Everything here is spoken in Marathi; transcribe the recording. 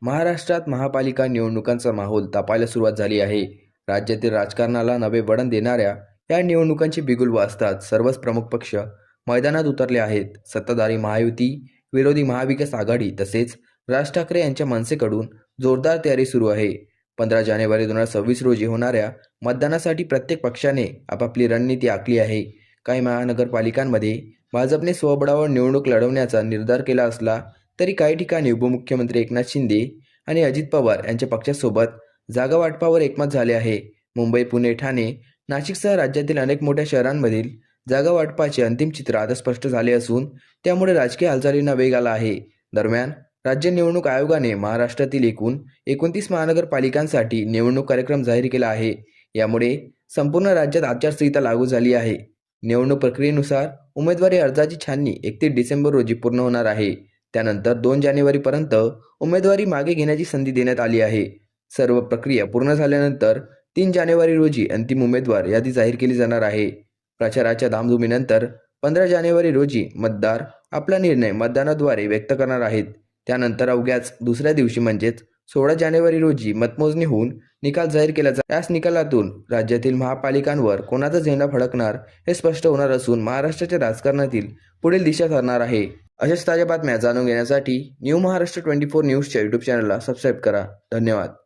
महाराष्ट्रात महापालिका निवडणुकांचा माहोल तापायला सुरुवात झाली आहे. राज्यातील राजकारणाला नवे वळण देणाऱ्या या निवडणुकांची बिगुल वाजताच सर्वच प्रमुख पक्ष मैदानात उतरले आहेत. सत्ताधारी महायुती, विरोधी महाविकास आघाडी तसेच राज ठाकरे यांच्या मनसेकडून जोरदार तयारी सुरू आहे. 15 जानेवारी 2026 रोजी होणाऱ्या मतदानासाठी प्रत्येक पक्षाने आपापली रणनीती आखली आहे. काही महानगरपालिकांमध्ये भाजपने स्वबळावर निवडणूक लढवण्याचा निर्धार केला असला तरी काही ठिकाणी उपमुख्यमंत्री एकनाथ शिंदे आणि अजित पवार यांच्या पक्षासोबत जागा वाटपावर एकमत झाले आहे. मुंबई, पुणे, ठाणे, नाशिकसह राज्यातील अनेक मोठ्या शहरांमधील जागा वाटपाचे अंतिम चित्र आता स्पष्ट झाले असून त्यामुळे राजकीय हालचालींना वेग आला आहे. दरम्यान राज्य निवडणूक आयोगाने महाराष्ट्रातील एकूण 29 महानगरपालिकांसाठी निवडणूक कार्यक्रम जाहीर केला आहे. यामुळे संपूर्ण राज्यात आचारसंहिता लागू झाली आहे. निवडणूक प्रक्रियेनुसार उमेदवारी अर्जाची छाननी 31 डिसेंबर रोजी पूर्ण होणार आहे. त्यानंतर 2 जानेवारीपर्यंत उमेदवारी मागे घेण्याची संधी देण्यात आली आहे. सर्व प्रक्रिया पूर्ण झाल्यानंतर 3 जानेवारी रोजी अंतिम उमेदवार यादी जाहीर केली जाणार आहे. प्रचाराच्या धामधुमीनंतर 15 जानेवारी रोजी मतदार आपला निर्णय मतदानाद्वारे व्यक्त करणार आहेत. त्यानंतर अवघ्याच दुसऱ्या दिवशी म्हणजेच 16 जानेवारी रोजी मतमोजणी होऊन निकाल जाहीर केला जाईल. याच निकालातून राज्यातील महापालिकांवर कोणाचा झेंडा फडकणार हे स्पष्ट होणार असून महाराष्ट्राच्या राजकारणातील पुढील दिशा ठरणार आहे. अशाच ताज्या बातम्या जाणून घेण्यासाठी न्यू महाराष्ट्र 24 न्यूजच्या यूट्यूब चॅनलला सबस्क्राईब करा. धन्यवाद.